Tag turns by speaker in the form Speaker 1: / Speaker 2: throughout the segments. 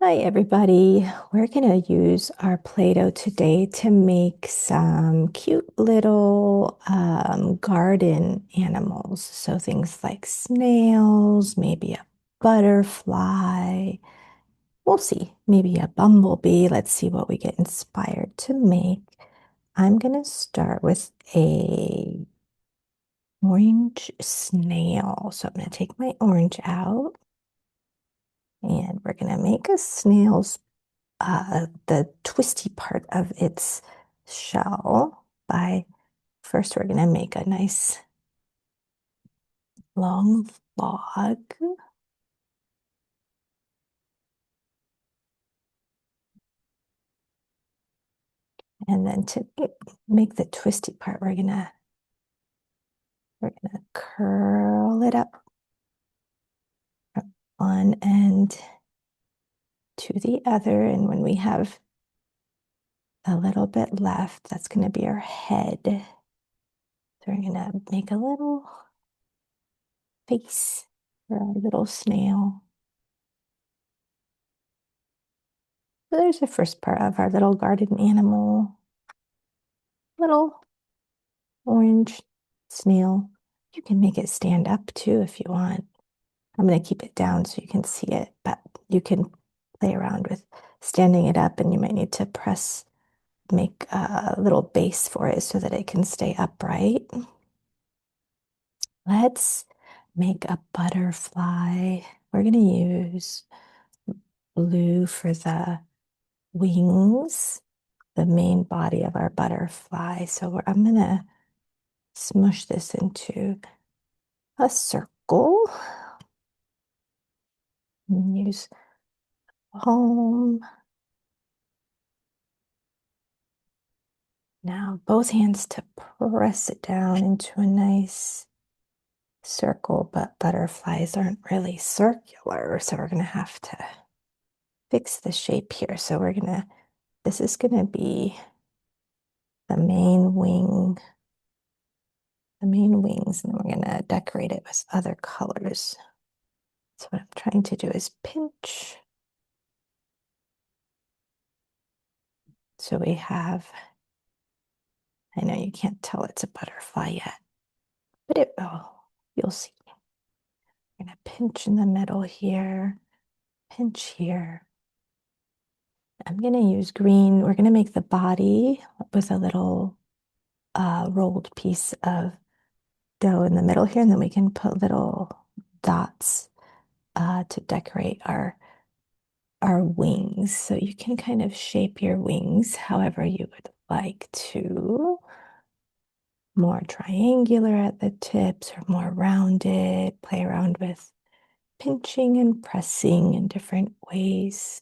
Speaker 1: Hi, everybody. We're going to use our Play-Doh today to make some cute little garden animals. So things like snails, maybe a butterfly. We'll see. Maybe a bumblebee. Let's see what we get inspired to make. I'm going to start with a orange snail. So I'm going to take my orange out and we're going to make a snail's the twisty part of its shell by first we're going to make a nice long log and then to make the twisty part we're gonna curl it up from one end to the other, and when we have a little bit left, that's going to be our head. So we're going to make a little face for our little snail. So there's the first part of our little garden animal. Little orange snail. You can make it stand up too if you want. I'm going to keep it down so you can see it, but you can play around with standing it up, and you might need to make a little base for it so that it can stay upright. Let's make a butterfly. We're going to use blue for the wings, the main body of our butterfly. So I'm going to smush this into a circle and use palm. Now both hands to press it down into a nice circle, but butterflies aren't really circular, so we're gonna have to fix the shape here. So this is gonna be the main wing, the main wings, and then we're gonna decorate it with other colors. So what I'm trying to do is pinch. So we have, I know you can't tell it's a butterfly yet, but you'll see. I'm gonna pinch in the middle here, pinch here. I'm gonna use green. We're gonna make the body with a little rolled piece of dough in the middle here, and then we can put little dots to decorate our wings. So you can kind of shape your wings however you would like to. More triangular at the tips or more rounded. Play around with pinching and pressing in different ways.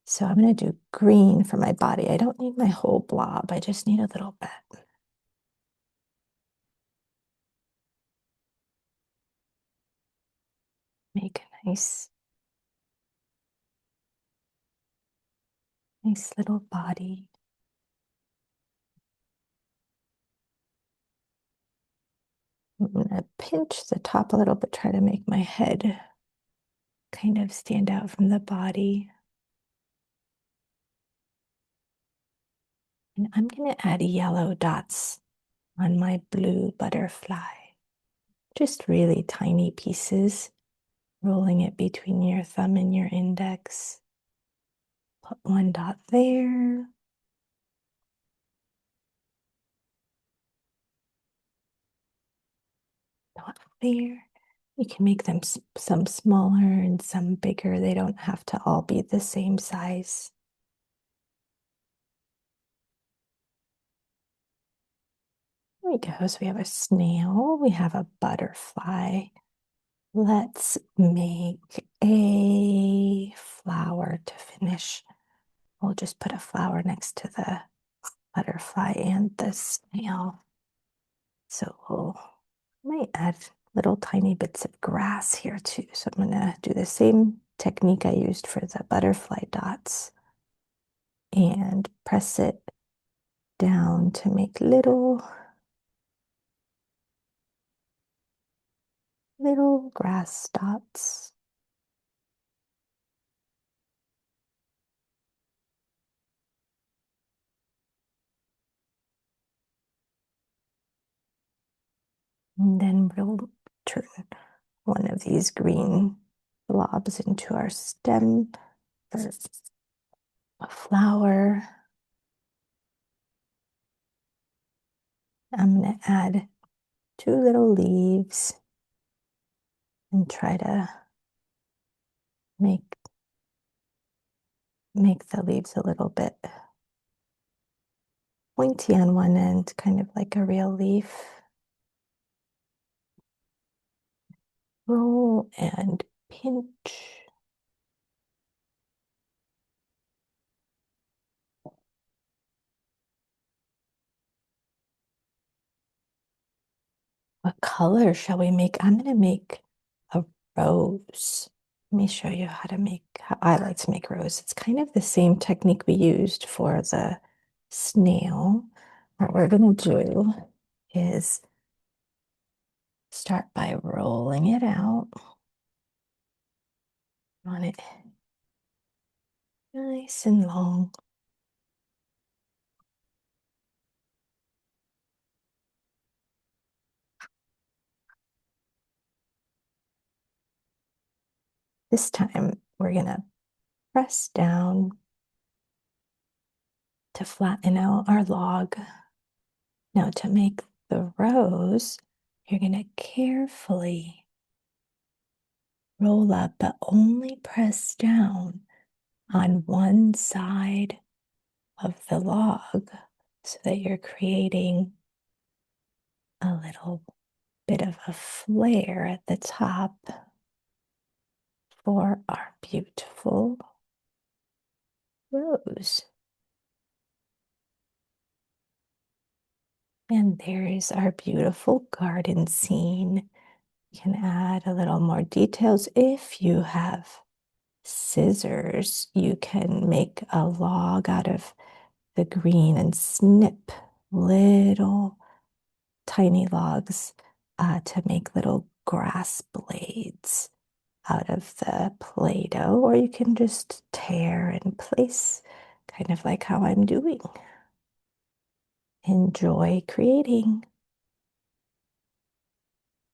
Speaker 1: So I'm going to do green for my body. I don't need my whole blob. I just need a little bit. Make a nice little body. I'm going to pinch the top a little bit, try to make my head kind of stand out from the body. And I'm going to add yellow dots on my blue butterfly. Just really tiny pieces, rolling it between your thumb and your index. Put one dot there. Dot there. You can make them some smaller and some bigger. They don't have to all be the same size. There we go. So we have a snail, we have a butterfly. Let's make a flower to finish. We'll just put a flower next to the butterfly and the snail. So might add little tiny bits of grass here too. So I'm gonna do the same technique I used for the butterfly dots and press it down to make little grass dots. And then we'll turn one of these green blobs into our stem for a flower. I'm going to add two little leaves and try to make the leaves a little bit pointy on one end, kind of like a real leaf. Roll and pinch. What color shall we make? I'm going to make a rose. Let me show you how I like to make rose. It's kind of the same technique we used for the snail. What we're going to do is start by rolling it out on it nice and long. This time we're going to press down to flatten out our log. Now to make the rose, you're going to carefully roll up, but only press down on one side of the log so that you're creating a little bit of a flare at the top for our beautiful rose. And there's our beautiful garden scene. You can add a little more details if you have scissors. You can make a log out of the green and snip little tiny logs to make little grass blades out of the Play-Doh, or you can just tear and place, kind of like how I'm doing. Enjoy creating.